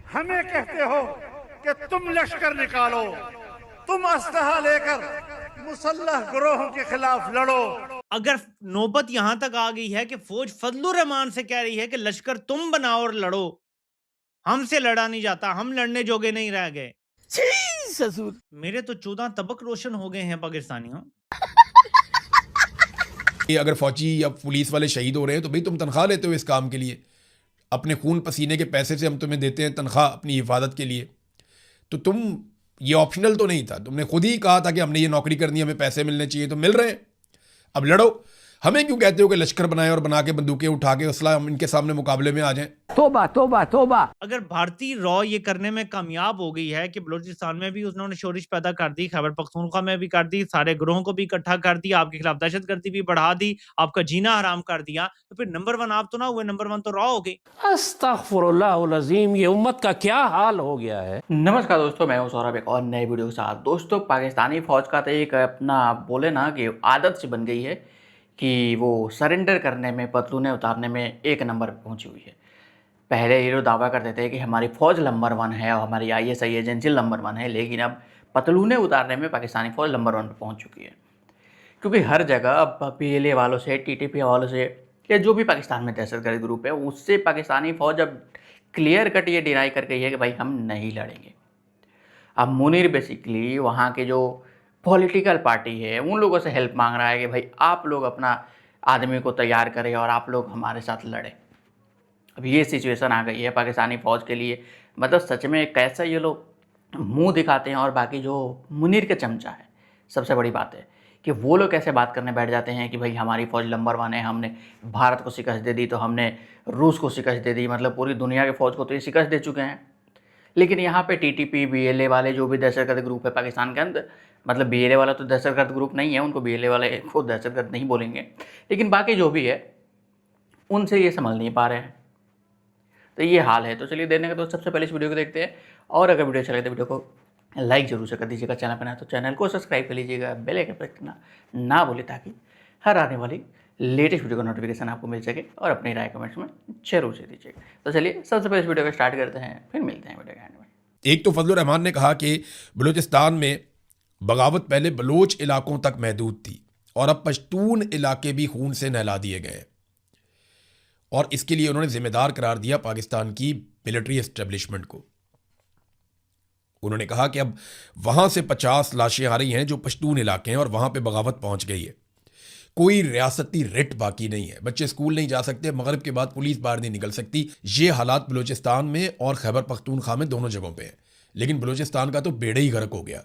हमें कहते हो कि तुम लश्कर निकालो, तुम असलहा लेकर मुसल्लह गिरोहों के खिलाफ लड़ो। अगर नौबत यहां तक आ गई है कि फौज फजलुर रहमान से कह रही है कि लश्कर तुम बनाओ और लड़ो, हमसे लड़ा नहीं जाता, हम लड़ने जोगे नहीं रह गए। ससुर मेरे तो 14 तबक रोशन हो गए हैं पाकिस्तानियों। कि अगर फौजी या पुलिस वाले शहीद हो रहे हैं तो भाई तुम तनख्वाह लेते हो इस काम के लिए, अपने खून पसीने के पैसे से हम तुम्हें देते हैं तनख्वाह अपनी हिफाजत के लिए। तो तुम, ये ऑप्शनल तो नहीं था, तुमने खुद ही कहा था कि हमने ये नौकरी करनी है, हमें पैसे मिलने चाहिए, तो मिल रहे हैं, अब लड़ो। हमें क्यों कहते हो कि लश्कर बनाए और बना के बंदूकें उठा के असला हम इनके सामने मुकाबले में आ जाएं? तोबा तोबा तोबा। अगर भारतीय रॉ ये करने में कामयाब हो गई है कि बलूचिस्तान में भी उन्होंने शोरिश पैदा कर दी, खैबर पख्तूनख्वा में भी कर दी, सारे ग्रोहों को भी इकट्ठा कर दिया, आपके खिलाफ दहशतगर्दी भी बढ़ा दी, आपका जीना हराम कर दिया, तो फिर नंबर 1 आप तो ना हुए, नंबर 1 तो रॉ हो गई। अस्तगफुरुल्लाहुल अज़ीम, ये उम्मत का क्या हाल हो गया है। नमस्कार दोस्तों, मैं हूं सौरभ एक और नए वीडियो के साथ। दोस्तों, पाकिस्तानी फ़ौज का तो एक अपना बोले ना कि आदत सी बन गई है कि वो सरेंडर करने में, पतलूने उतारने में एक नंबर पे पहुंची हुई है। पहले ये लोग दावा करते थे कि हमारी फ़ौज नंबर 1 है और हमारी ISI एजेंसी नंबर 1 है, लेकिन अब पतलूने उतारने में पाकिस्तानी फ़ौज नंबर 1 पे पहुँच चुकी है। क्योंकि हर जगह अब PLA वालों से, TTP वालों से, या जो भी पाकिस्तान में दहशतगर्द ग्रुप है, उससे पाकिस्तानी फ़ौज अब क्लियर कट ये डिनाई कर गई है कि भाई हम नहीं लड़ेंगे। अब मुनीर बेसिकली वहाँ के जो पॉलिटिकल पार्टी है उन लोगों से हेल्प मांग रहा है कि भाई आप लोग अपना आदमी को तैयार करें और आप लोग हमारे साथ लड़ें। अब ये सिचुएशन आ गई है पाकिस्तानी फ़ौज के लिए। मतलब सच में कैसा ये लोग मुंह दिखाते हैं, और बाकी जो मुनीर के चमचा है, सबसे बड़ी बात है कि वो लोग कैसे बात करने बैठ जाते हैं कि भाई हमारी फ़ौज नंबर 1 है, हमने भारत को शिकस्त दे दी तो हमने रूस को शिकस्त दे दी, मतलब पूरी दुनिया के फ़ौज को तो ये शिकस्त दे चुके हैं। लेकिन यहाँ पे TTP BLA वाले जो भी दहशतगर्द ग्रुप है पाकिस्तान के अंदर, मतलब BLA वाला तो दहशतगर्द ग्रुप नहीं है, उनको BLA वाले खुद दहशतगर्द नहीं बोलेंगे, लेकिन बाकी जो भी है उनसे ये समझ नहीं पा रहे हैं। तो ये हाल है। तो चलिए देखने का दोस्त, सबसे पहले इस वीडियो को देखते हैं, और अगर वीडियो अच्छा लगे तो वीडियो को लाइक जरूर से कर दीजिएगा, चैनल पर ना तो चैनल को सब्सक्राइब कर लीजिएगा, बेल आइकन प्रेस करना ना भूलें, ताकि हर आने वाली लेटेस्ट वीडियो का नोटिफिकेशन आपको मिल सके, और अपनी राय कमेंट्स में जरूर से दीजिएगा। तो चलिए सबसे पहले इस वीडियो को स्टार्ट करते हैं, फिर मिलते हैं वीडियो के एंड में। एक तो फजलुर रहमान ने कहा कि बलूचिस्तान में बगावत पहले बलोच इलाकों तक महदूद थी और अब पश्तून इलाके भी खून से नहला दिए गए, और इसके लिए उन्होंने जिम्मेदार करार दिया पाकिस्तान की मिलिट्री एस्टेब्लिशमेंट को। उन्होंने कहा कि अब वहां से 50 लाशें आ रही हैं जो पश्तून इलाके हैं और वहां पे बगावत पहुंच गई है। कोई रियासती रिट बाकी नहीं है, बच्चे स्कूल नहीं जा सकते, मगरिब के बाद पुलिस बाहर नहीं निकल सकती। ये हालात बलूचिस्तान में और खैबर पख्तूनख्वा में दोनों जगहों पे हैं। लेकिन बलूचिस्तान का तो बेड़े ही गर्क हो गया।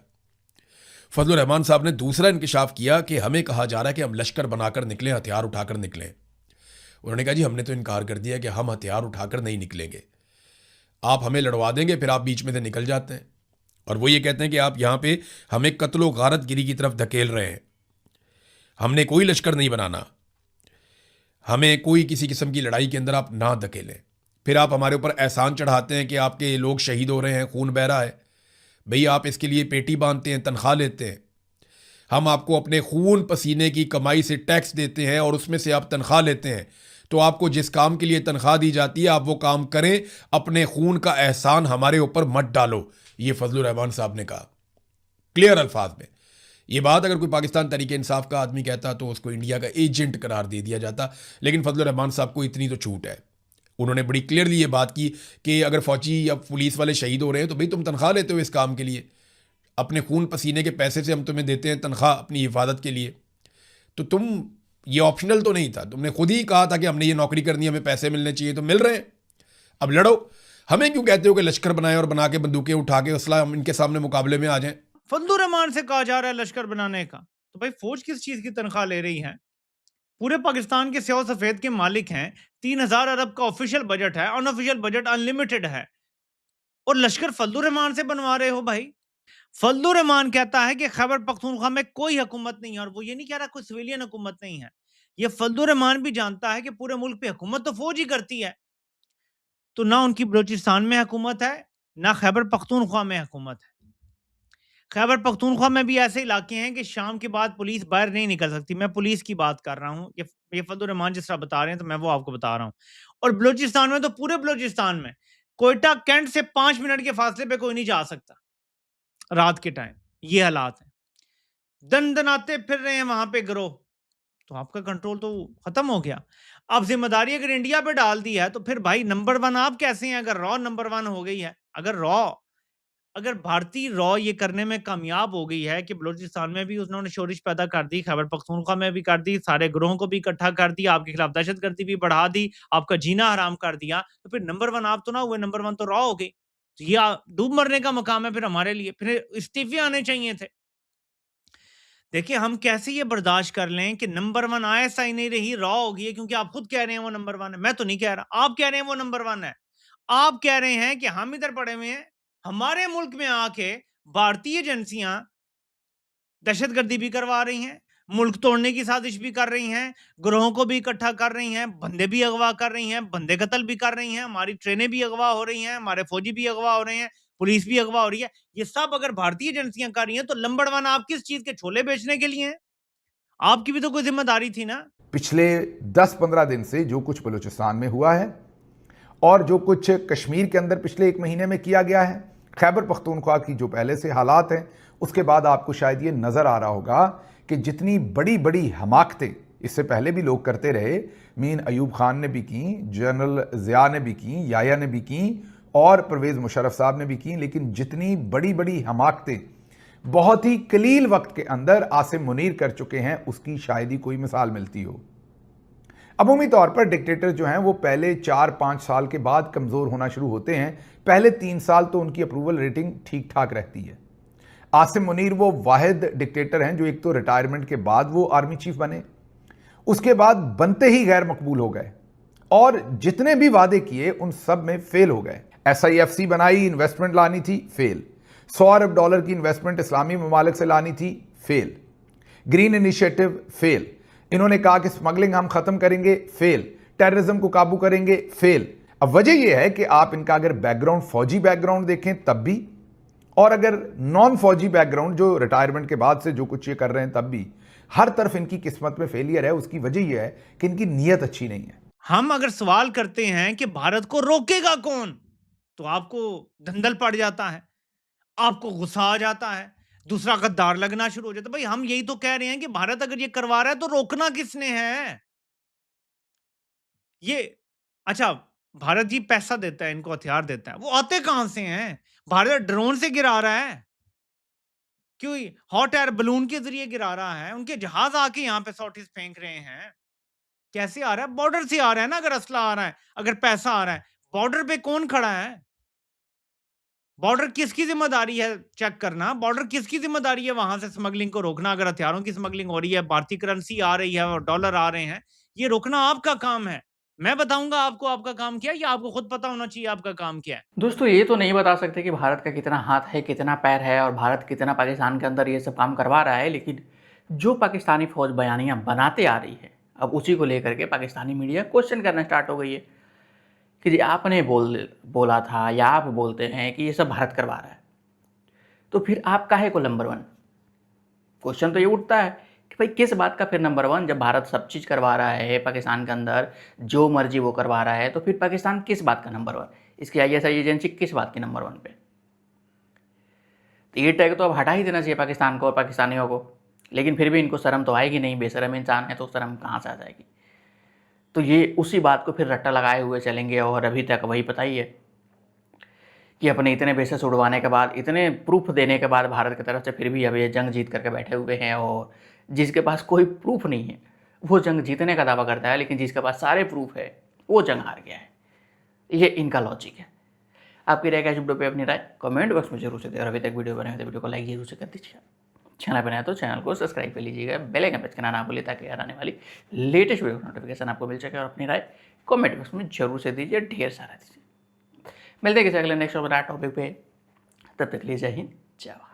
फजलुर रहमान साहब ने दूसरा इंकशाफ किया कि हमें कहा जा रहा है कि हम लश्कर बनाकर निकलें, हथियार उठाकर निकलें। उन्होंने कहा जी हमने तो इनकार कर दिया कि हम हथियार उठाकर नहीं निकलेंगे, आप हमें लड़वा देंगे, फिर आप बीच में से निकल जाते हैं। और वो ये कहते हैं कि आप यहाँ पे हमें कत्लो गारत गिरी की तरफ धकेल रहे हैं, हमने कोई लश्कर नहीं बनाना, हमें कोई किसी किस्म की लड़ाई के अंदर आप ना धकेलें। फिर आप हमारे ऊपर एहसान चढ़ाते हैं कि आपके लोग शहीद हो रहे हैं, खून बह रहा है। भई आप इसके लिए पेटी बांधते हैं, तनख्वाह लेते हैं, हम आपको अपने खून पसीने की कमाई से टैक्स देते हैं और उसमें से आप तनख्वाह लेते हैं। तो आपको जिस काम के लिए तनख्वाह दी जाती है आप वो काम करें, अपने खून का एहसान हमारे ऊपर मत डालो। ये फजलुर रहमान साहब ने कहा क्लियर अल्फाज में। ये बात अगर कोई पाकिस्तान तरीके इंसाफ का आदमी कहता तो उसको इंडिया का एजेंट करार दे दिया जाता, लेकिन फजलुर रहमान साहब को इतनी तो छूट है। उन्होंने बड़ी क्लियरली ये बात की कि अगर फौजी या पुलिस वाले शहीद हो रहे हैं तो भाई तुम तनख्वाह लेते हो इस काम के लिए, अपने खून पसीने के पैसे से हम तुम्हें देते हैं तनख्वाह अपनी हिफाजत के लिए। तो तुम, ये ऑप्शनल तो नहीं था, तुमने खुद ही कहा था कि हमने ये नौकरी करनी है, हमें पैसे मिलने चाहिए, तो मिल रहे हैं, अब लड़ो। हमें क्यों कहते हो कि लश्कर बनाए और बना के बंदूकें उठा के असला हम इनके सामने मुकाबले में आ जाएं? फजलुर रहमान से कहा जा रहा है लश्कर बनाने का, तो भाई फौज किस चीज की तनख्वाह ले रही है? पूरे पाकिस्तान के स्याह सफेद के मालिक हैं, 3000 अरब का ऑफिशियल बजट है, अनऑफिशियल बजट अनलिमिटेड है, और लश्कर फजलुर रहमान से बनवा रहे हो भाई। फजलुर रहमान कहता है कि खैबर पख्तूनख्वा में कोई हुकूमत नहीं है, और वो ये नहीं कह रहा कोई सिविलियन हुकूमत नहीं है। ये फजलुर रहमान भी जानता है कि पूरे मुल्क पे हुकूमत तो फौज ही करती है। तो ना उनकी बलूचिस्तान में हुकूमत है, ना खैबर पख्तूनख्वा में हुकूमत है। खैबर पख्तूनख्वा में भी ऐसे इलाके हैं कि शाम के बाद पुलिस बाहर नहीं निकल सकती। मैं पुलिस की बात कर रहा हूँ, ये फजलुर रहमान जिस तरह बता रहे हैं तो मैं वो आपको बता रहा हूँ। और बलूचिस्तान में तो पूरे बलूचिस्तान में कोयटा कैंट से 5 मिनट के फासले पे कोई नहीं जा सकता रात के टाइम। ये हालात है, दनदनाते फिर रहे हैं वहां पे गिरोह, तो आपका कंट्रोल तो खत्म हो गया। अब जिम्मेदारी अगर इंडिया पे डाल दी है तो फिर भाई नंबर 1 आप कैसे हैं? अगर रॉ नंबर 1 हो गई है, अगर भारतीय रॉ ये करने में कामयाब हो गई है कि बलूचिस्तान में भी उन्होंने शोरिश पैदा कर दी, खैबर पख्तूनख्वा में भी कर दी, सारे ग्रोहों को भी इकट्ठा कर दिया, आपके खिलाफ दहशतगर्दी भी बढ़ा दी, आपका जीना हराम कर दिया, तो फिर नंबर 1 आप तो ना हुए, नंबर 1 तो रॉ हो गई। तो ये डूब मरने का मकाम है फिर हमारे लिए, फिर इस्तीफे आने चाहिए थे। देखिए हम कैसे ये बर्दाश्त कर लें कि नंबर 1 आईएसआई नहीं रही, रॉ हो गई है, क्योंकि आप खुद कह रहे हैं वो नंबर 1 है। मैं तो नहीं कह रहा, आप कह रहे हैं वो नंबर 1 है। आप कह रहे हैं कि हम इधर पड़े हुए हैं, हमारे मुल्क में आके भारतीय एजेंसियां दहशतगर्दी भी करवा रही हैं, मुल्क तोड़ने की साजिश भी कर रही हैं, ग्रोहों को भी इकट्ठा कर रही हैं, बंदे भी अगवा कर रही हैं, बंदे कत्ल भी कर रही हैं, हमारी ट्रेनें भी अगवा हो रही हैं, हमारे फौजी भी अगवा हो रहे हैं, पुलिस भी अगवा हो रही है। ये सब अगर भारतीय एजेंसियां कर रही हैं तो नंबर 1 आप किस चीज के छोले बेचने के लिए हैं? आपकी भी तो कोई जिम्मेदारी थी ना। पिछले 10-15 दिन से जो कुछ बलूचिस्तान में हुआ है और जो कुछ कश्मीर के अंदर पिछले 1 महीने में किया गया है, खैबर पख्तूनख्वा की जो पहले से हालात हैं, उसके बाद आपको शायद ये नज़र आ रहा होगा कि जितनी बड़ी बड़ी हमाकतें इससे पहले भी लोग करते रहे, मीन अयूब खान ने भी की, जनरल ज़िया ने भी की, याया ने भी की और परवेज़ मुशर्रफ साहब ने भी की, लेकिन जितनी बड़ी बड़ी हमाकतें बहुत ही कलील वक्त के अंदर आसिम मुनीर कर चुके हैं, उसकी शायद ही कोई मिसाल मिलती हो। अमूमी तौर पर डिक्टेटर जो हैं वो पहले 4-5 साल के बाद कमज़ोर होना शुरू होते हैं, पहले 3 साल तो उनकी अप्रूवल रेटिंग ठीक ठाक रहती है। आसिम मुनीर वो वाहिद डिक्टेटर हैं जो एक तो रिटायरमेंट के बाद वो आर्मी चीफ बने, उसके बाद बनते ही गैर मकबूल हो गए और जितने भी वादे किए उन सब में फेल हो गए। SIFC बनाई, इन्वेस्टमेंट लानी थी, फेल। $100 अरब की इन्वेस्टमेंट इस्लामी ममालिक से लानी थी, फेल। Green initiative, fail. इन्होंने कहा कि स्मगलिंग हम खत्म करेंगे, फेल। टेररिज्म को काबू करेंगे, फेल। अब वजह यह है कि आप इनका अगर बैकग्राउंड, फौजी बैकग्राउंड देखें तब भी, और अगर नॉन फौजी बैकग्राउंड जो रिटायरमेंट के बाद से जो कुछ ये कर रहे हैं तब भी, हर तरफ इनकी किस्मत में फेलियर है। उसकी वजह यह है कि इनकी नीयत अच्छी नहीं है। हम अगर सवाल करते हैं कि भारत को रोकेगा कौन, तो आपको धंधल पड़ जाता है, आपको गुस्सा आ जाता है, दूसरा गद्दार लगना शुरू हो जाता है। भाई हम यही तो कह रहे हैं कि भारत अगर ये करवा रहा है तो रोकना किसने है? ये अच्छा, भारत जी पैसा देता है, इनको हथियार देता है, वो आते कहां से हैं? भारत ड्रोन से गिरा रहा है, क्यों हॉट एयर बलून के जरिए गिरा रहा है, उनके जहाज आके यहाँ पे सॉटिस फेंक रहे हैं। कैसे आ रहा है? बॉर्डर से आ रहा है ना। अगर असला आ रहा है, अगर पैसा आ रहा है, बॉर्डर पे कौन खड़ा है? बॉर्डर किसकी जिम्मेदारी है चेक करना? बॉर्डर किसकी जिम्मेदारी है वहां से स्मगलिंग को रोकना? अगर हथियारों की स्मगलिंग हो रही है, भारतीय करेंसी आ रही है और डॉलर आ रहे हैं, ये रोकना आपका काम है। मैं बताऊंगा आपको आपका काम क्या है, या आपको खुद पता होना चाहिए आपका काम क्या है? दोस्तों ये तो नहीं बता सकते कि भारत का कितना हाथ है, कितना पैर है और भारत कितना पाकिस्तान के अंदर ये सब काम करवा रहा है, लेकिन जो पाकिस्तानी फौज बयानियाँ बनाते आ रही है, अब उसी को लेकर के पाकिस्तानी मीडिया क्वेश्चन करना स्टार्ट हो गई है कि जी आपने बोला था या आप बोलते हैं कि ये सब भारत करवा रहा है, तो फिर आप काहे को नंबर 1? क्वेश्चन तो ये उठता है कि भाई किस बात का फिर नंबर 1? जब भारत सब चीज़ करवा रहा है पाकिस्तान के अंदर, जो मर्जी वो करवा रहा है, तो फिर पाकिस्तान किस बात का नंबर 1? इसकी ISI एजेंसी किस बात की नंबर 1 पे? तो ये टैग तो अब हटा ही देना चाहिए पाकिस्तान को और पाकिस्तानियों को, लेकिन फिर भी इनको शर्म तो आएगी नहीं, बेशरम इंसान है तो शर्म कहाँ से आ जाएगी? तो ये उसी बात को फिर रट्टा लगाए हुए चलेंगे और अभी तक वही पता ही है कि अपने इतने बेसेस उड़वाने के बाद, इतने प्रूफ देने के बाद भारत की तरफ से फिर भी अब ये जंग जीत करके बैठे हुए हैं, और जिसके पास कोई प्रूफ नहीं है वो जंग जीतने का दावा करता है, लेकिन जिसके पास सारे प्रूफ है वो जंग हार गया है। ये इनका लॉजिक है। आपकी राय क्या वीडियो पे अपनी राय कमेंट बॉक्स में जरूर से दें, और अभी तक वीडियो बनाए तो वीडियो को लाइक जरूर से कर दीजिए। चैनल बनाए तो चैनल को सब्सक्राइब कर लीजिएगा, बेल आइकन प्रेस करना ना भूलिए ताकि आने वाली लेटेस्ट वीडियो नोटिफिकेशन आपको मिल सके, और अपनी राय कमेंट बॉक्स में जरूर से दीजिए, ढेर सारा दीजिए। मिलते हैं किसी अगले नेक्स्ट टॉपिक पे, तब तक के लिए जय हिंद, जय भारत।